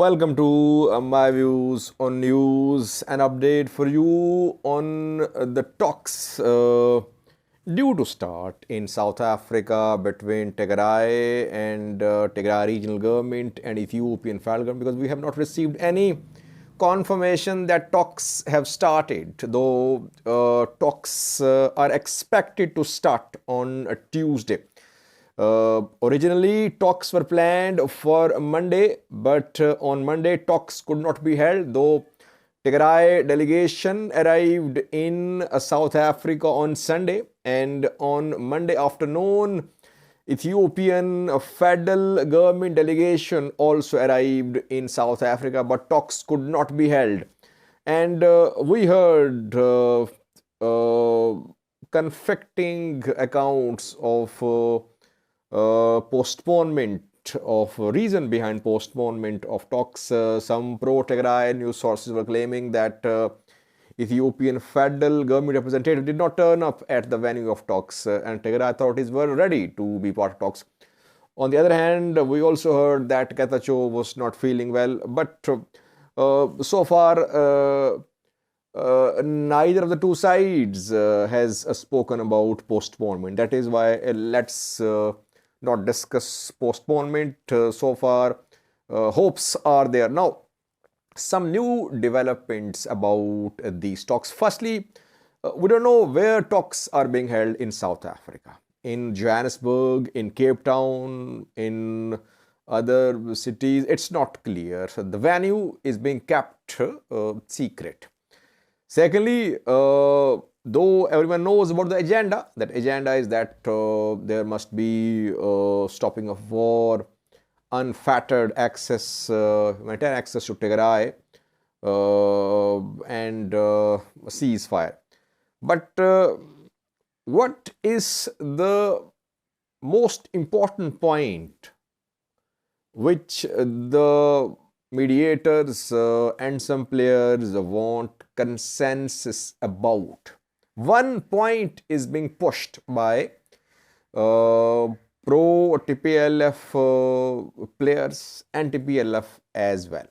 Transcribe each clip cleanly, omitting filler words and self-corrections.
Welcome to my views on news. An update for you on the talks due to start in South Africa between Tigray and Tigray regional government and Ethiopian federal government, because we have not received any confirmation that talks have started, though talks are expected to start on Tuesday. Originally, talks were planned for Monday, but on Monday, talks could not be held, though Tigray delegation arrived in South Africa on Sunday, and on Monday afternoon, Ethiopian federal government delegation also arrived in South Africa, but talks could not be held. And we heard conflicting accounts of postponement of reason behind postponement of talks. Some pro-Tigray news sources were claiming that Ethiopian federal government representative did not turn up at the venue of talks, and Tigray authorities were ready to be part of talks. On the other hand, we also heard that Getachew was not feeling well, but so far neither of the two sides has spoken about postponement. That is why let's not discuss postponement so far. Hopes are there. Now, some new developments about these talks. Firstly, we don't know where talks are being held in South Africa. In Johannesburg, in Cape Town, in other cities, it's not clear. So the venue is being kept secret. Secondly, though everyone knows about the agenda, that agenda is that there must be stopping of war, unfettered access, humanitarian access to Tigray, and ceasefire. But what is the most important point which the mediators and some players want consensus about? One point is being pushed by pro-TPLF players and TPLF as well.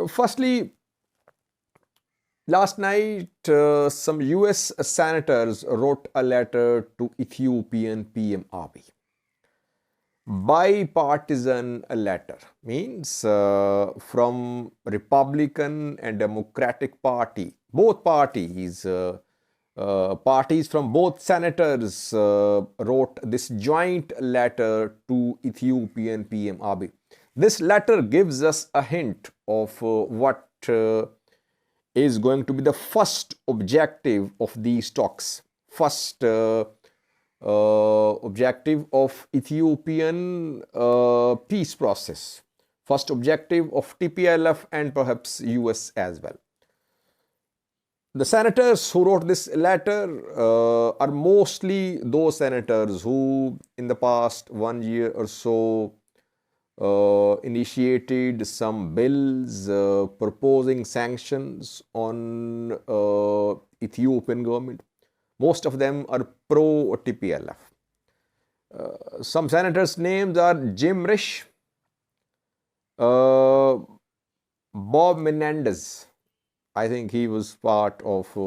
Firstly, last night some US senators wrote a letter to Ethiopian PM Abiy. Bipartisan letter means from Republican and Democratic Party, both parties, parties from both senators wrote this joint letter to Ethiopian PM Abiy. This letter gives us a hint of what is going to be the first objective of these talks. First objective of Ethiopian peace process. First objective of TPLF and perhaps US as well. The senators who wrote this letter are mostly those senators who in the past 1 year or so initiated some bills proposing sanctions on Ethiopian government. Most of them are pro-TPLF. Some senators' names are Jim Risch, Bob Menendez. I think he was part of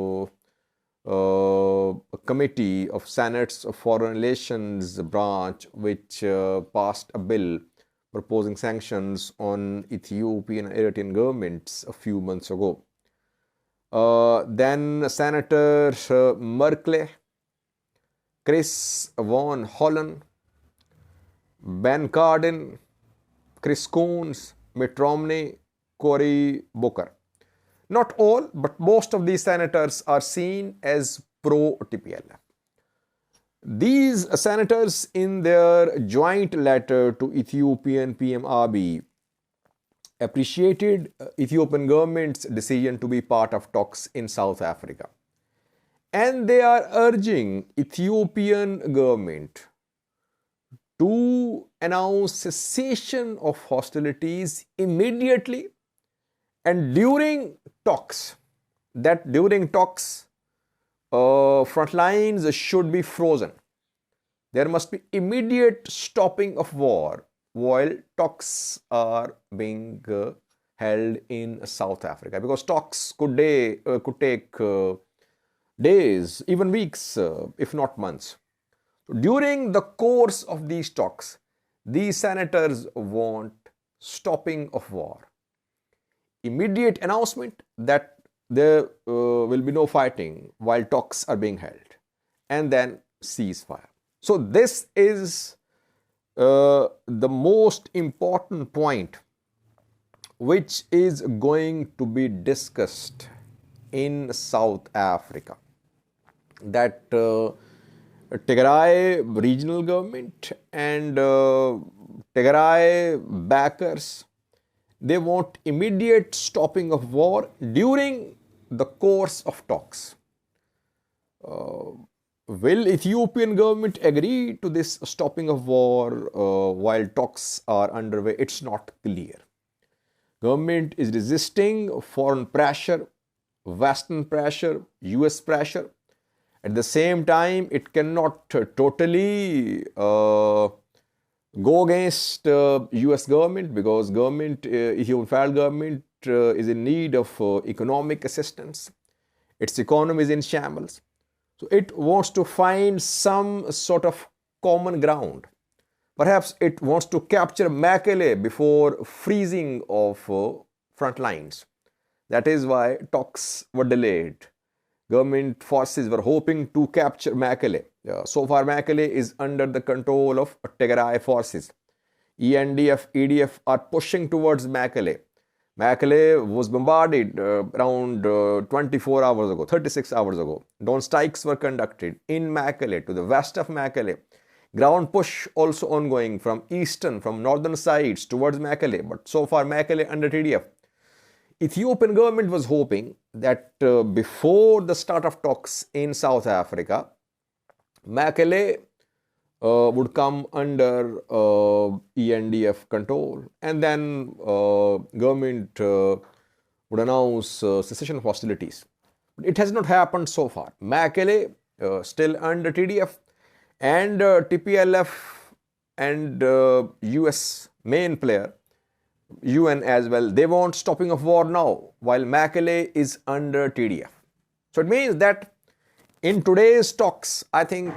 a committee of Senate's Foreign Relations branch which passed a bill proposing sanctions on Ethiopian and Eritrean governments a few months ago. Then Senator Merkley, Chris Van Hollen, Ben Cardin, Chris Coons, Mitt Romney, Cory Booker. Not all, but most of these senators are seen as pro-TPLF. These senators, in their joint letter to Ethiopian PM Abiy, appreciated Ethiopian government's decision to be part of talks in South Africa. And they are urging Ethiopian government to announce cessation of hostilities immediately and during talks. That during talks, front lines should be frozen. There must be immediate stopping of war while talks are being held in South Africa, because talks could take days, even weeks, if not months. During the course of these talks, these senators want stopping of war, immediate announcement that there will be no fighting while talks are being held, and then ceasefire. So, this is the most important point which is going to be discussed in South Africa, that Tigray regional government and Tigray backers, they want immediate stopping of war during the course of talks. Will Ethiopian government agree to this stopping of war while talks are underway? It's not clear. Government is resisting foreign pressure, Western pressure, US pressure. At the same time, it cannot totally go against US government, because Ethiopian federal government is in need of economic assistance. Its economy is in shambles. So it wants to find some sort of common ground. Perhaps it wants to capture Mekelle before freezing of front lines. That is why talks were delayed. Government forces were hoping to capture Mekelle. So far, Mekelle is under the control of Tigray forces. ENDF, EDF are pushing towards Mekelle. Mekelle was bombarded around 24 hours ago, 36 hours ago. Drone strikes were conducted in Mekelle, to the west of Mekelle. Ground push also ongoing from northern sides towards Mekelle. But so far, Mekelle under TDF. Ethiopian government was hoping that before the start of talks in South Africa, Mekelle would come under ENDF control, and then government would announce cessation of hostilities. But it has not happened so far. Mekelle still under TDF, and TPLF and US main player, UN as well, they want stopping of war now, while Mekelle is under TDF. So it means that in today's talks, I think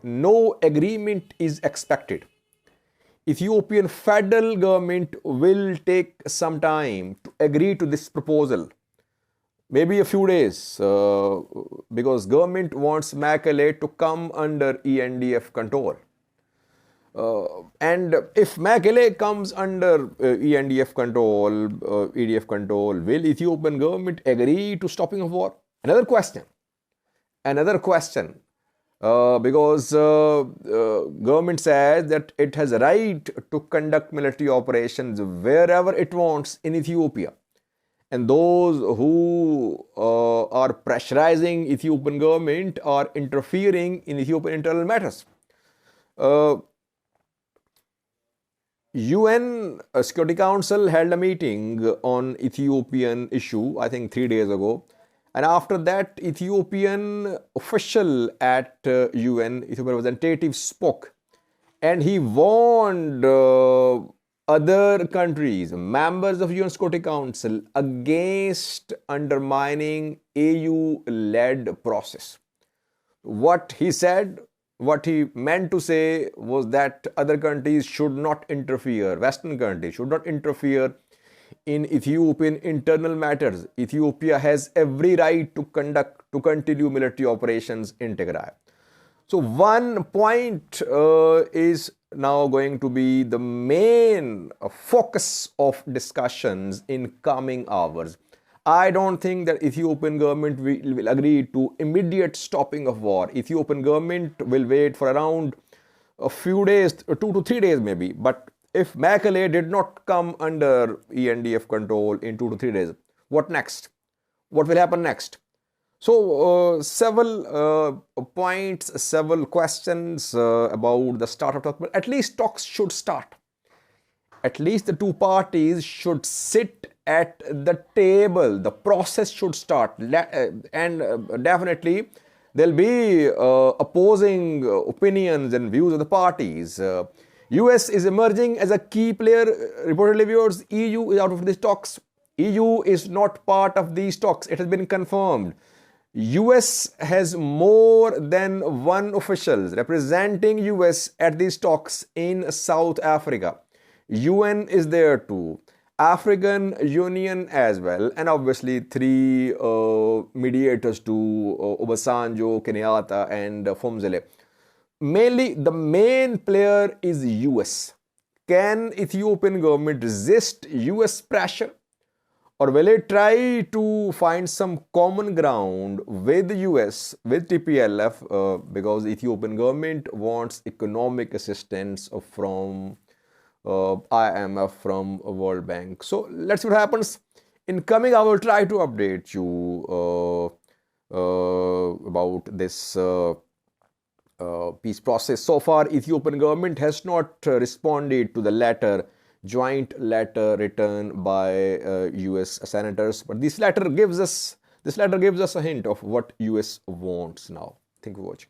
no agreement is expected. Ethiopian federal government will take some time to agree to this proposal, maybe a few days, because government wants Mekelle to come under ENDF control. And if Mekelle comes under ENDF control, EDF control, will Ethiopian government agree to stopping of war? Another question, because government says that it has a right to conduct military operations wherever it wants in Ethiopia. And those who are pressurizing Ethiopian government are interfering in Ethiopian internal matters. UN Security Council held a meeting on Ethiopian issue, I think 3 days ago. And after that, Ethiopian official at UN, Ethiopian representative, spoke. And he warned other countries, members of UN Security Council, against undermining AU-led process. What he said, what he meant to say was that other countries should not interfere, Western countries should not interfere in Ethiopian internal matters. Ethiopia has every right to continue military operations in Tigray. So one point is now going to be the main focus of discussions in coming hours. I don't think that Ethiopian government will agree to immediate stopping of war. Ethiopian government will wait for around a few days, 2 to 3 days maybe. But if Mekelle did not come under ENDF control in 2 to 3 days, what next? What will happen next? So several points, several questions about the start of talks. But at least talks should start. At least the two parties should sit at the table. The process should start, and definitely there'll be opposing opinions and views of the parties. US is emerging as a key player, reportedly viewers. EU is out of these talks. EU is not part of these talks. It has been confirmed. US has more than one official representing US at these talks in South Africa. UN is there too. African Union as well, and obviously three mediators too: Obasanjo, Kenyatta, and Fumzile. Mainly, the main player is US. Can Ethiopian government resist US pressure, or will it try to find some common ground with US, with TPLF, because Ethiopian government wants economic assistance from IMF, from World Bank. So let's see what happens. In coming, I will try to update you about this peace process. So far, Ethiopian government has not responded to the letter, joint letter written by US senators, but this letter gives us a hint of what US wants now. Thank you for watching.